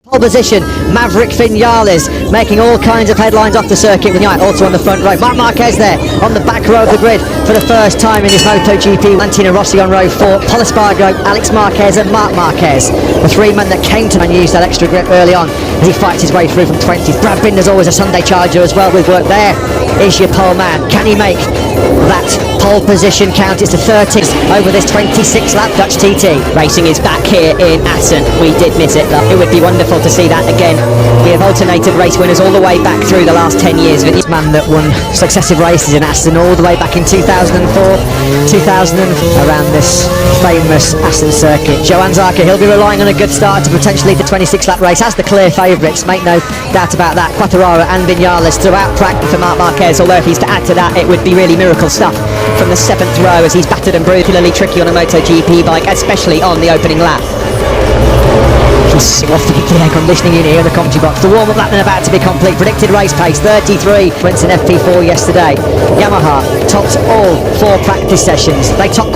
Pole position, Maverick Vinales making all kinds of headlines off the circuit. Also on the front row, Marc Marquez there on the back row of the grid for the first time in his MotoGP. Valentino Rossi on row 4, Pol Espargaro, Alex Marquez and Marc Marquez, the three men that came to and used that extra grip early on as he fights his way through from 20th. Brad Binder's always a Sunday charger as well with work. There is your pole man. Can he make that pole position count? It's the 30th over this 26 lap Dutch TT. Racing is back here in Assen. We did miss it, though. It would be wonderful to see that again. We have alternated race winners all the way back through the last 10 years. This man that won successive races in Assen all the way back in 2004, 2000, around this famous Assen circuit. Johann Zarco, he'll be relying on a good start to potentially lead the 26 lap race as the clear favourites, make no doubt about that. Quartararo and Vinales throughout practice for Marc Marquez, although if he's to add to that, it would be really miracle stuff from the 7th row as he's battered and bruised. Particularly tricky on a MotoGP bike, especially on the opening lap. Off the air conditioning in here in the commentary box. The warm-up lap then about to be complete. Predicted race pace 33. Went in FP4 yesterday. Yamaha topped all 4 practice sessions. They topped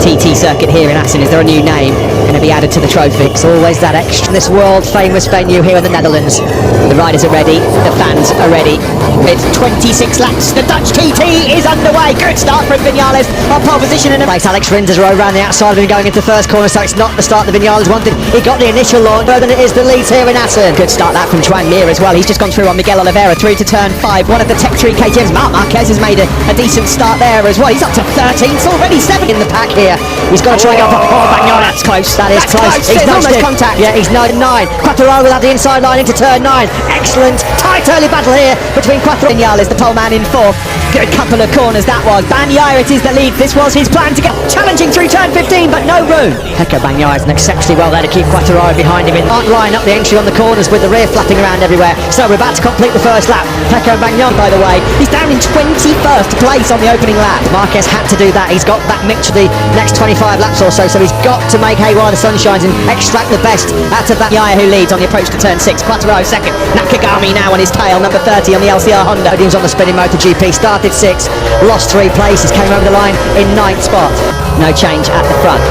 TT circuit here in Assen. Is there a new name going to be added to the trophy? It's always that extra. This world famous venue here in the Netherlands. The riders are ready. The fans are ready. It's 26 laps. The Dutch TT is underway. Good start from Vinales on pole position in a place. Alex Rins is right around the outside of him going into first corner, so it's not the start that Vinales wanted. He got the initial launch further than it is the leads here in Assen. Good start that from Juan Mir as well. He's just gone through on Miguel Oliveira through to turn 5. One of the Tech 3 KTMs. Marc Marquez has made a decent start there as well. He's up to 13th, already 7 in the pack here. He's got to try and go. Bagnaia, that's close. That's close. He's almost contact. Yeah, he's 9. Quartararo will have the inside line into turn 9. Excellent tight early battle here between Quartararo and Vinales, the pole man in 4th. Good couple of corners that was. Bagnaia it is that leads. This was his plan to get challenging through turn 15, but no room. Pecco Bagnaia is exceptionally well there to keep Quartararo behind him. Can't line up the entry on the corners with the rear flapping around everywhere. So we're about to complete the first lap. Pecco Bagnaia, by the way, he's down in 21st place on the opening lap. Marquez had to do that. He's got that mix for the next 25 laps or so he's got to make hay while the sun shines and extract the best out of that. Yaya who leads on the approach to turn 6. Quartararo 2nd. Nakagami now on his tail, number 30 on the LCR Honda. He was on the spinning MotoGP, started 6, lost 3 places, came over the line in 9th spot. No change at the front.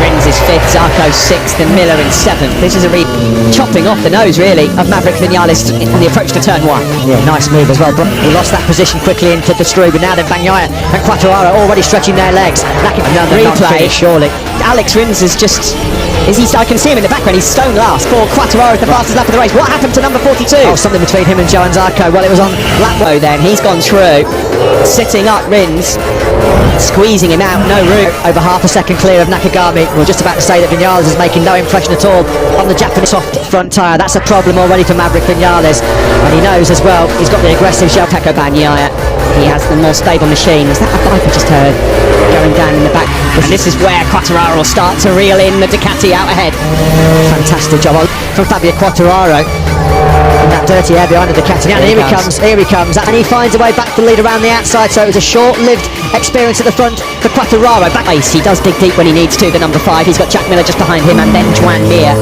Rins is 5th, Zarco 6th and Miller in 7th. This is a chopping off the nose really of Maverick Vinales on the approach to turn 1. Yeah, nice move as well. He lost that position quickly into the Strug, but now then Bagnaia and Quartararo already stretching their legs. Another replay, surely. Alex Rins is just... I can see him in the background. He's stone last for Quartararo, the fastest lap of the race. What happened to number 42? Oh, something between him and Johann Zarco. Well, it was on lap low then. He's gone through, sitting up Rins, squeezing him out, no room. Over half a second clear of Nakagami. We're just about to say that Vinales is making no impression at all on the Japanese soft front tyre. That's a problem already for Maverick Vinales. And he knows as well, he's got the aggressive shell. Pecco Bagnaia, he has the more stable machine. Was that a bike I just heard going down in the back? And this is where Quartararo will start to reel in the Ducati out ahead. Fantastic job from Fabio Quartararo. And that dirty air behind the Ducati. And here he comes. And he finds a way back to lead around the outside. So it was a short-lived experience at the front for Quartararo. He does dig deep when he needs to, the number 5. He's got Jack Miller just behind him and then Juan Mir,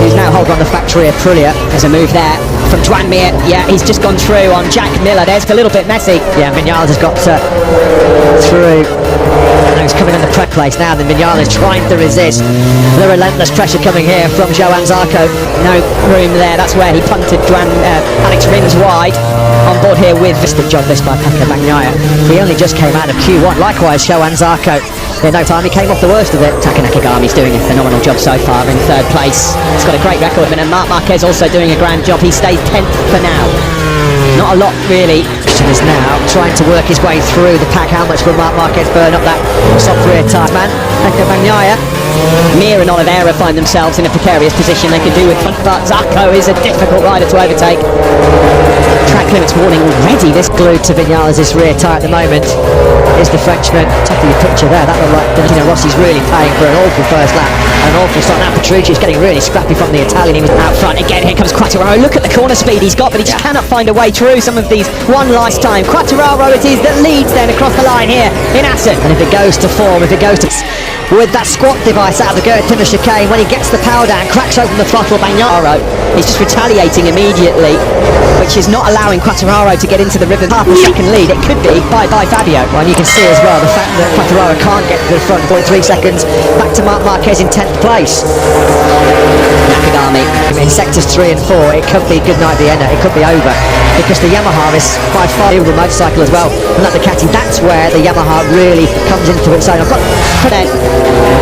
who's now holding on the factory Aprilia. There's a move there from Juan Mir. Yeah, he's just gone through on Jack Miller. There's a little bit messy. Yeah, Vinales has got through. And he's coming on the prep place now. Then Vinales trying to resist the relentless pressure coming here from Johann Zarco. No room there. That's where he punted Alex Rins wide. On board here with the job this by Pecco Bagnaia. He only just came out of Q1. Likewise, Johann Zarco. In no time he came off the worst of it. Taka Nakagami's doing a phenomenal job so far in 3rd place. He's got a great record, and Marc Marquez also doing a grand job. He stays 10th for now. Not a lot really. Is now trying to work his way through the pack. How much will Marc Marquez burn up that soft rear tyre? Man, Pecco Bagnaia. Mir and Oliveira find themselves in a precarious position. They can do with front, but Zarco is a difficult rider to overtake. Track limits warning already. This glued to Vinales' rear tyre at the moment is the Frenchman. Top of your picture there. That looked like Valentino Rossi's really paying for an awful first lap. An awful start. Now Petrucci is getting really scrappy from the Italian. He was out front again. Here comes Quartararo. Look at the corner speed he's got, but he just cannot find a way through some of these one last time. Quartararo it is that leads then across the line here in Assen. And if it goes to form, if it goes to... With that squat device out of the Gert Timmer chicane, when he gets the power down, cracks open the throttle, Bagnaia. He's just retaliating immediately, which is not allowing Quartararo to get into the rhythm. Half a second lead, it could be by Fabio. Well, and you can see as well the fact that Quartararo can't get to the front. 0.3 seconds back to Marc Marquez in 10th place. Nakagami Nakagami. In sectors 3 and 4, it could be good night Vienna, it could be over, because the Yamaha is by far the motorcycle as well, and that Ducati, that's where the Yamaha really comes into its own.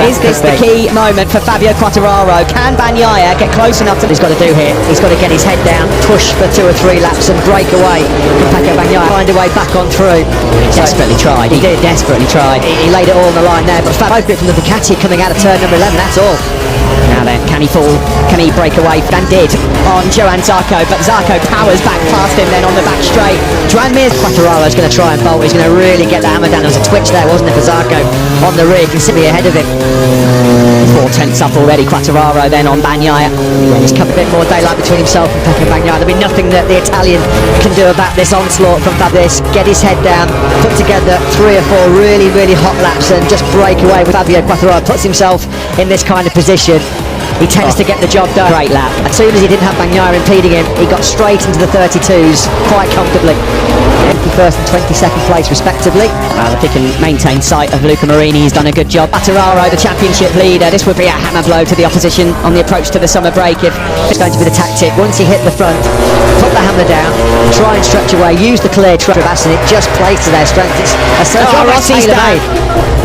Is this the key moment for Fabio Quartararo? Can Bagnaia get close enough to... He's got to do here, he's got to get his head down, push for 2 or 3 laps and break away from Pecco Bagnaia, find a way back on through. He desperately tried. He did desperately tried. He laid it all on the line there, but Fabio from the Ducati coming out of turn number 11, that's all. Now then, can he fall? Can he break away? And did on Johan Zarco, but Zarco powers back past him then on the back straight. Joan Mir's Quartararo's going to try and bolt. He's going to really get the hammer down. There was a twitch there, wasn't it, for Zarco on the rear. You can see me ahead of him. 4 tenths up already, Quartararo then on Bagnaia. He's cut a bit more daylight between himself and Pecco Bagnaia. There'll be nothing that the Italian can do about this onslaught from Fabio. Get his head down, put together 3 or 4 really, really hot laps and just break away with Fabio Quartararo. Puts himself in this kind of position. He tends to get the job done. Great lap. As soon as he didn't have Bagnaia impeding him, he got straight into the 32s quite comfortably. 21st and 22nd place respectively. Well, if he can maintain sight of Luca Marini, he's done a good job. Quartararo, the championship leader. This would be a hammer blow to the opposition on the approach to the summer break. If it's going to be the tactic, once he hit the front, put the hammer down, try and stretch away, use the clear track of Assen. It just plays to their strength. It's Rossi's down.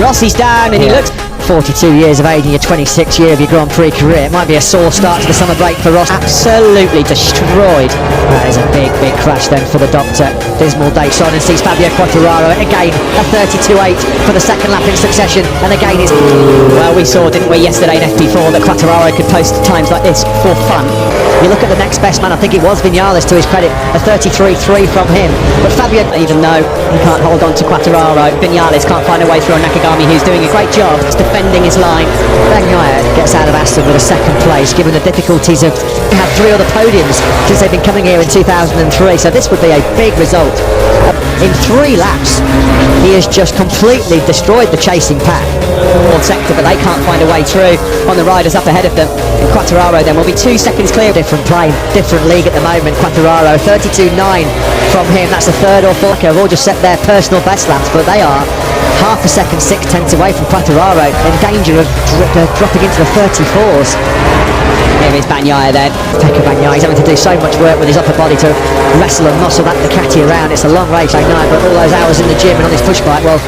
Rossi's down, and he looks 42 years of age in your 26th year of your Grand Prix career. It might be a sore start to the summer break for Ross. Absolutely destroyed. That is a big, big crash then for the doctor. Dismal day. Sonnen sees Fabio Quartararo again, a 32.8 for the second lap in succession, and again it's... Well, we saw, didn't we, yesterday in FP4 that Quartararo could post times like this for fun. You look at the next best man, I think it was Vinales to his credit, a 33.3 from him. But Fabio, even though he can't hold on to Quartararo, Vinales can't find a way through on Nakagami, who's doing a great job defending his line. Bagnaia gets out of Aston with a second place, given the difficulties of... He had 3 other podiums since they've been coming here in 2003, so this would be a big result. In 3 laps, he has just completely destroyed the chasing pack. Fourth sector, but they can't find a way through on the riders up ahead of them. And Quartararo then will be 2 seconds clear. Different plane, different league at the moment. Quartararo, 32.9 from him. That's the 3rd or 4th. They've all just set their personal best laps, but they are half a second, 6 tenths away from Quartararo, in danger of dropping into the 34s. Here is Bagnaia then. Pecco Bagnaia, he's having to do so much work with his upper body to wrestle and muscle that Ducati around. It's a long race, Bagnaia, but all those hours in the gym and on his push bike, well,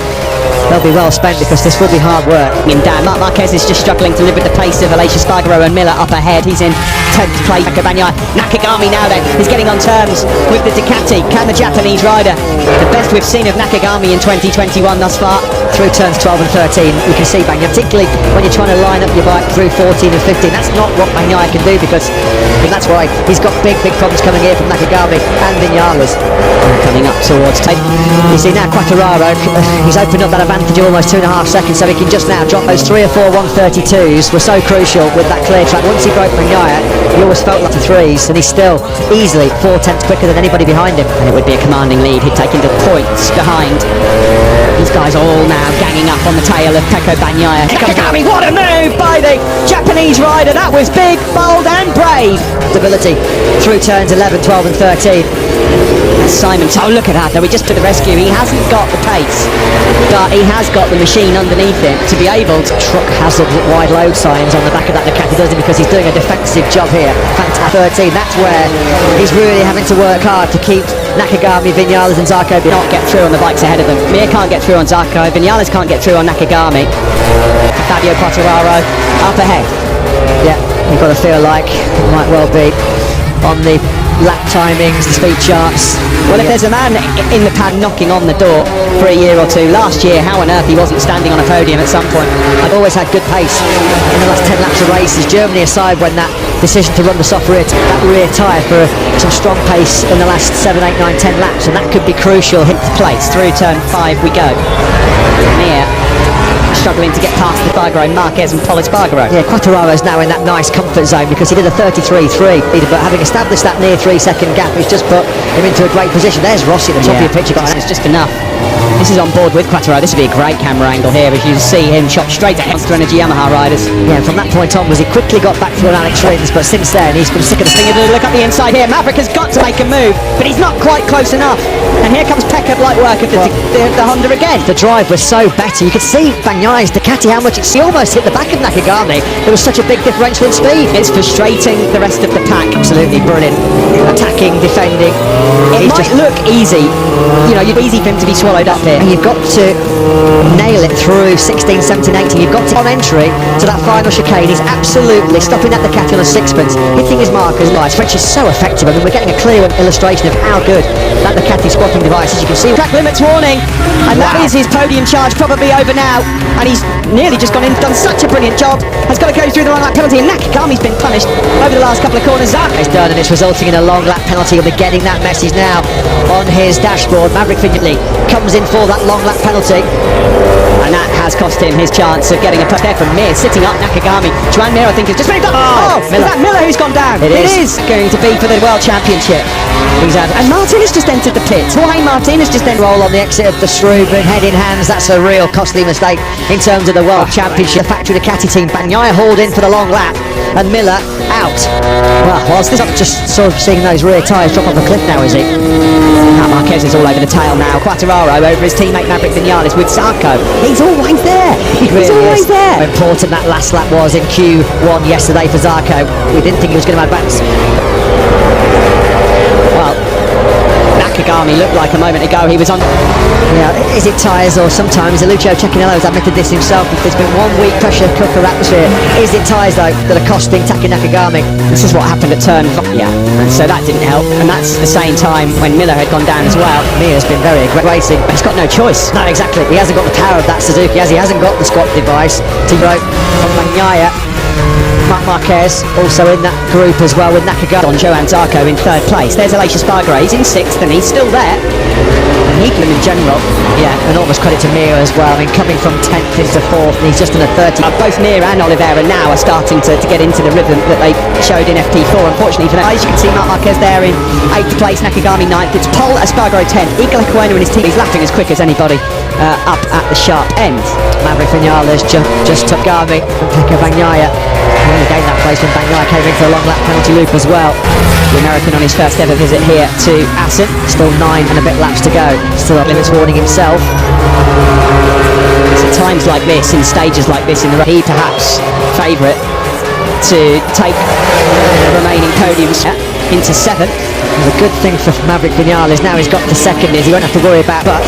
they'll be well spent because this will be hard work. Dan Marc Marquez is just struggling to live with the pace of Aleix Espargaro and Miller up ahead. He's in 10th place. Pecco Bagnaia. Nakagami now then is getting on terms with the Ducati. Can the Japanese rider, the best we've seen of Nakagami in 2021 thus far? Through turns 12 and 13, you can see Bagnaia, particularly when you're trying to line up your bike through 14 and 15. That's not what Bagnaia can do, because that's why he's got big, big problems coming here from Nakagami and Vinales. Coming up towards tape. You see now Quartararo, he's opened up that advantage of almost 2.5 seconds, so he can just now drop those 3 or 4 132s. Were so crucial with that clear track. Once he broke Bagnaia, he always felt like the 3s, and he's still easily 4 tenths quicker than anybody behind him. And it would be a commanding lead. He'd taken the points behind. These guys all now ganging up on the tail of Pecco Bagnaia. Nakagami, what a move by the Japanese rider. That was big, bold and brave. Stability through turns 11, 12 and 13. Simon, oh look at that though, he just took the rescue. He hasn't got the pace, but he has got the machine underneath him to be able to... Truck hazard wide load signs on the back of that Ducati, does it, because he's doing a defensive job here. Fantastic. 13, that's where he's really having to work hard to keep Nakagami, Vinales and Zarco not get through on the bikes ahead of them. Mir can't get through on Zarco, Vinales can't get through on Nakagami. Fabio Quartararo up ahead. Yeah, you've got to feel like it might well be on the lap timings, the speed charts. Well, if there's a man in the pad knocking on the door for a year or two, last year, how on earth he wasn't standing on a podium at some point. I've always had good pace in the last 10 laps of races. Germany aside, when that decision to run the soft rear, that rear tyre for some strong pace in the last 7, 8, 9, 10 laps, and that could be crucial. Hit place through turn 5 we go. Mir struggling to get past the Espargaro, Marquez and Pol Espargaro. Yeah, Quartararo's now in that nice comfort zone because he did a 33.3, but having established that near 3 second gap, he's just put him into a great position. There's Rossi at the top of your picture. It's just enough. This is on board with Quattro. This would be a great camera angle here as you see him chop straight ahead to Energy Yamaha riders. Yeah, and from that point onwards, he quickly got back to Alex Rins, but since then, he's been sick of the sting. Look up the inside here. Maverick has got to make a move, but he's not quite close enough. And here comes Pekka light work of the Honda again. The drive was so better. You could see Bagnaya's Ducati, how much he almost hit the back of Nakagami. There was such a big differential in speed. It's frustrating the rest of the pack. Absolutely brilliant. Attacking, defending. It might look easy. You know, it's easy for him to be swallowed up here. And you've got to nail it through 16, 17, 18. You've got to on entry to that final chicane. He's absolutely stopping that Ducati on a sixpence, hitting his markers live. French is so effective. I mean, we're getting a clear illustration of how good that Ducati squatting device is. You can see track limits warning, and that is his podium charge probably over now. And he's nearly just gone in, done such a brilliant job. Has got to go through the long lap penalty, and Nakagami's been punished over the last couple of corners. It's done, and it's resulting in a long lap penalty. He'll be getting that message now on his dashboard. Maverick Vinales comes in for that long lap penalty, and that has cost him his chance of getting a push there from Mir, sitting up Nakagami. Joan Mir, I think, has just moved up. Oh, is that Miller who's gone down? It is going to be for the World Championship. And Martin has just entered the pits. Jorge Martin has just entered. Roll on the exit of the Struben, head in hands. That's a real costly mistake in terms of the World Championship. The factory Ducati team, Bagnaia hauled in for the long lap, and Miller out. Well, whilst this just sort of seeing those rear tyres drop off a cliff now, is he? Marquez is all over the tail now. Quattararo over his teammate Maverick Vinales with Zarco. He's always there. He's always there. How important that last lap was in Q1 yesterday for Zarco. We didn't think he was going to advance. Well, Nakagami looked like a moment ago he was on. Yeah, is it tyres or sometimes Lucio Cecchinello has admitted this himself. There's been 1 week pressure cooker atmosphere. Is it tyres though that are costing Taki Nakagami? This is what happened at turn 5. Yeah, and so that didn't help. And that's the same time when Miller had gone down as well. Mir's been very aggressive racing. He's got no choice. No, exactly. He hasn't got the power of that Suzuki, as he hasn't got the squat device to rope from Bagnaia. Marc Marquez also in that group as well with Nakagami. On Johan Zarco in 3rd place. There's Aleix Espargaro. He's in 6th and he's still there. And Heathland in general. Yeah, enormous credit to Mir as well. I mean, coming from 10th into 4th, and he's just in a 30. Both Mir and Oliveira now are starting to get into the rhythm that they showed in FP4. Unfortunately for them, as you can see, Marc Marquez there in 8th place, Nakagami 9th. It's Pol Espargaro 10th. Iker Lecuona and his team. He's lapping as quick as anybody up at the sharp end. Maverick Vinales just took Gami from Pekka Bagnaia. He only gained that place when Bagnaia came in for a long lap penalty loop as well. The American on his first ever visit here to Assen. Still 9 and a bit laps to go. Still up limits warning himself. It's at times like this, in stages like this, in the he perhaps favourite to take the remaining podiums into 7th. The good thing for Maverick Vinales now he's got the 2nd is he won't have to worry about, but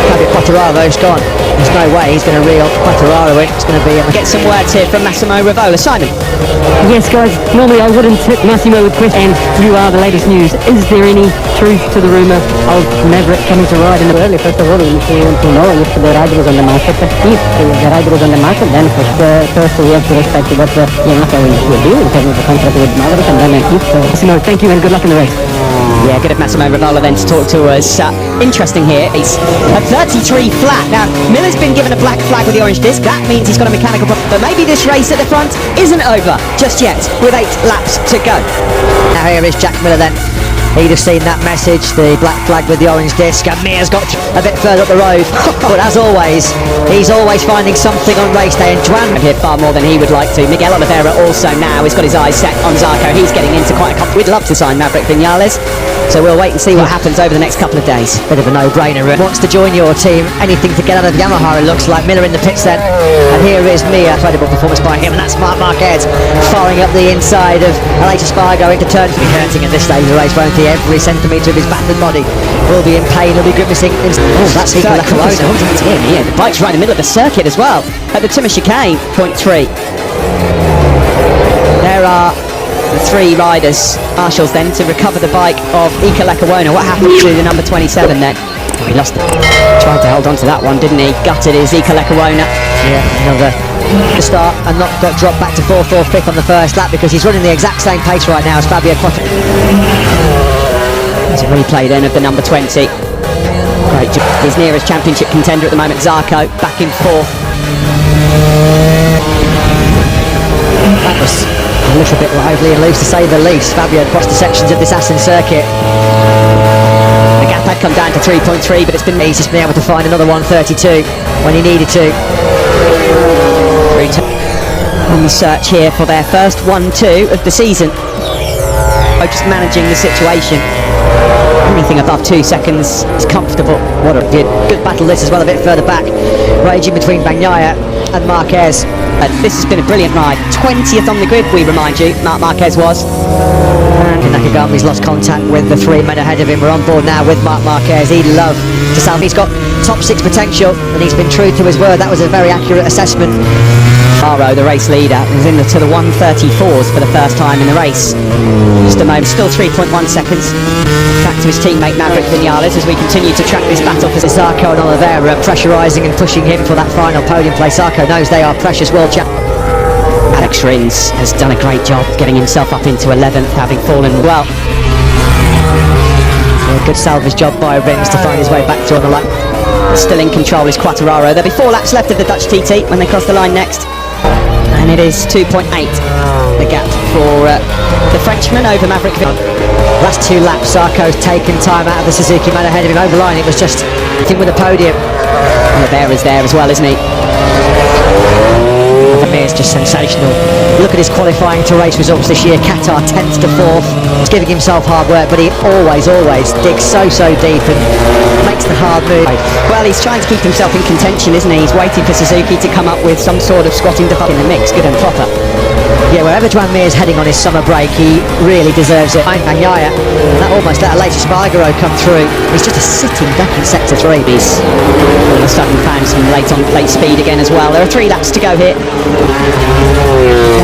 Fabio Quartararo's gone. There's no way he's going to reel Quartararo in. It's going to be get some words here from Massimo Rivola. Simon. Yes, guys, normally I wouldn't hit Massimo with questions, and you are the latest news. Is there any truth to the rumour of Maverick coming to ride in the early? First of all, we want to know if the rider was on the market. If the rider was on the market, then first we have to respect what Yamaha will do in terms of the contract with Maverick, and then if Massimo, thank you and good luck in the race. Yeah, good of Massimo Rivola then to talk to us. Interesting here, it's a 33 flat. Now, Miller's been given a black flag with the orange disc. That means he's got a mechanical problem. But maybe this race at the front isn't over just yet, with 8 laps to go. Now here is Jack Miller then. He'd have seen that message, the black flag with the orange disc, and Mir's got a bit further up the road. But as always, he's always finding something on race day, and Juan here far more than he would like to. Miguel Oliveira also now has got his eyes set on Zarco. He's getting into quite a we'd love to sign Maverick Vinales, so we'll wait and see what happens over the next couple of days. Bit of a no-brainer. Wants to join your team, anything to get out of Yamaha, it looks like. Miller in the pits then, and here is Mir. Incredible performance by him, and that's Marc Marquez firing up the inside of Aleix Espargaro into turn 3. Hurting at this stage of the race, won't he? Every centimetre of his battered body will be in pain, he'll be grimacing. Oh, that's Iker Lecuona. Yeah, the bike's right in the middle of the circuit as well, at the Timmer chicane, point 3. There are the 3 riders, marshals then, to recover the bike of Iker Lecuona. What happened to the number 27 then? Oh, he lost it. Tried to hold on to that one, didn't he? Gutted is Iker Lecuona. Yeah, another to start and not got dropped back to 4th or 5th on the first lap, because he's running the exact same pace right now as Fabio Quartararo. There's a replay then of the number 20. Great job. His nearest championship contender at the moment, Zarco, back in 4th. That was a little bit lively and loose to say the least. Fabio across the sections of this Assen circuit. The gap had come down to 3.3, but he's just been able to find another 132 when he needed to. On the search here for their first 1-2 of the season. Just managing the situation. Anything above 2 seconds is comfortable. What a good battle this as well, a bit further back, raging between Bagnaia and Marquez. This has been a brilliant ride. 20th on the grid, we remind you, Marquez was. And Nakagami's lost contact with the 3 men ahead of him. We're on board now with Marquez. He'd love to sell. He's got top 6 potential, and he's been true to his word. That was a very accurate assessment. Aro, the race leader, is into the 134s for the first time in the race. Just a moment, still 3.1 seconds. Back to his teammate Maverick Vinales as we continue to track this battle for Zarco and Oliveira pressurising and pushing him for that final podium place. Zarco knows they are precious world champions. Alex Rins has done a great job getting himself up into 11th, having fallen well. A good salvage job by Rins to find his way back to on the lap. Still in control is Quartararo. There'll be 4 laps left of the Dutch TT when they cross the line next. And it is 2.8, the gap for the Frenchman over Maverick. Last 2 laps, Zarco's taken time out of the Suzuki man ahead of him. Over line, it was just him with a podium. Oliveira's there as well, isn't he? Is just sensational. Look at his qualifying to race results this year. Qatar 10th to 4th. He's giving himself hard work, but he always digs so deep and makes the hard move. Well, he's trying to keep himself in contention, isn't he? He's waiting for Suzuki to come up with some sort of squatting device in the mix, good and proper. Yeah, wherever Joan Mir is heading on his summer break, he really deserves it. Bagnaia, that almost let Aleix Espargaro come through. He's just a sitting duck in sector 3. He's all of a sudden found some late speed again as well. There are 3 laps to go here.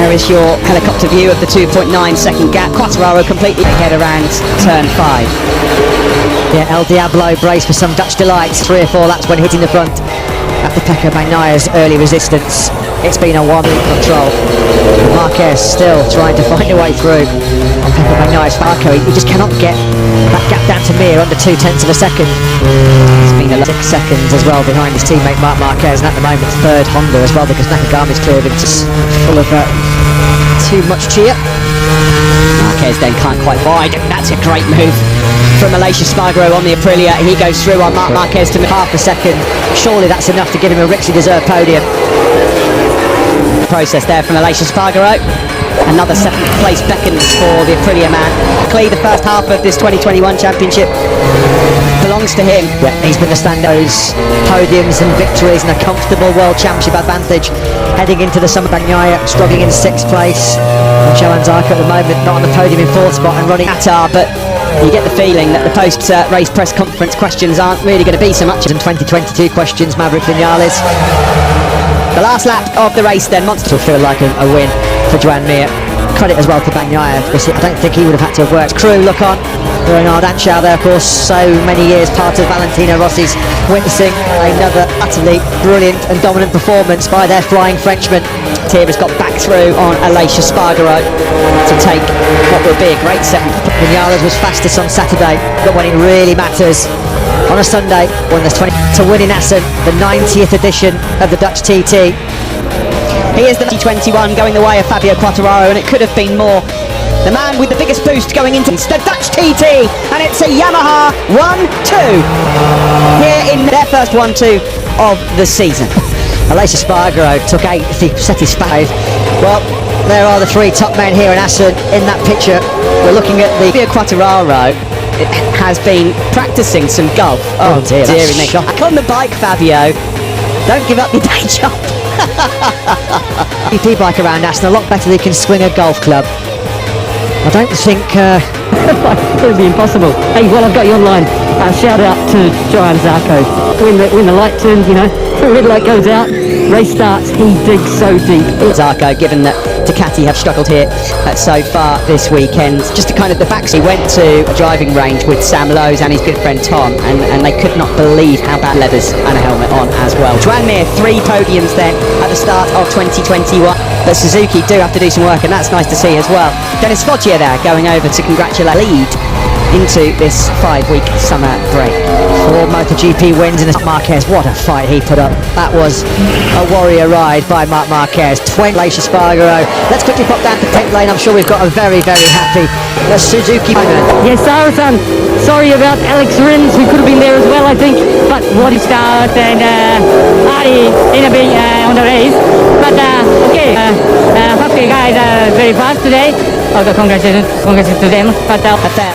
There is your helicopter view of the 2.9 second gap. Quartararo completely ahead around turn 5. Yeah, El Diablo brace for some Dutch delights. 3 or 4 laps when hitting the front. After Pecco Bagnaia's early resistance, it's been a 1-week control. Marquez still trying to find a way through. On Pecco Bagnaia's Farco, he just cannot get that gap down to Mir under 0.2 of a second. It's been 6 seconds as well behind his teammate Marc Marquez, and at the moment 3rd Honda as well, because Nakagami's cleared him. Just full of too much cheer. Marquez then can't quite wide. That's a great move from Aleix Espargaro on the Aprilia. He goes through on Marc Marquez to half a second. Surely that's enough to give him a richly deserved podium. Process there from Aleix Espargaro. Another 7th place beckons for the Aprilia man. Clearly the first half of this 2021 championship belongs to him. Yeah, he's been the standouts, podiums and victories and a comfortable world championship advantage heading into the summer. Bagnaia struggling in 6th place. Joan Zarco at the moment not on the podium in 4th spot and running Qatar, but you get the feeling that the post-race press conference questions aren't really going to be so much. And 2022 questions, Maverick Vinales. The last lap of the race then, Monster will feel like a win for Joan Mir. Credit as well to Bagnaia, because I don't think he would have had to have worked. Crew, look on. Bernard Anschau there, of course, so many years part of Valentino Rossi's, witnessing another utterly brilliant and dominant performance by their flying Frenchman. Tira's got back through on Aleix Espargaro to take what will be a great 7th. Vinales was fastest on Saturday, but when it really matters, on a Sunday, when there's 20 to win in Assen, the 90th edition of the Dutch TT. He is the 2021 going the way of Fabio Quartararo, and it could have been more. The man with the biggest boost going into the Dutch TT, and it's a Yamaha 1-2 here in their first 1-2 of the season. Aleix Espargaro took 8th, he set his 5. Well, there are the 3 top men here in Assen in that picture. We're looking at the Fabio Quartararo has been practicing some golf. Oh dear, that's me. shocking. Back on the bike, Fabio. Don't give up your day job. GP bike around Assen, a lot better than he can swing a golf club. I don't think it would be impossible. Hey, well, I've got you online. Shout out to Joan Zarco. When the light turns, you know, the red light goes out, race starts, he digs so deep. Zarco, given that Ducati have struggled here so far this weekend, just to kind of the backs, he went to a driving range with Sam Lowes and his good friend Tom, and they could not believe how bad leathers and a helmet on as well. Joan Mir, 3 podiums then at the start of 2021, but Suzuki do have to do some work, and that's nice to see as well. Dennis Foggia there going over to congratulate lead into this 5-week summer break. 4 MotoGP wins in the Marquez. What a fight he put up. That was a warrior ride by Marc Marquez. 20 Lacia Spargaro. Let's quickly pop down to pit lane. I'm sure we've got a very, very happy Suzuki moment. Yes, Sarah-san, sorry about Alex Rins, who could have been there as well, I think, but what he started and Ali in a big on the race. But okay, hopefully guys are very fast today. Congratulations to them. But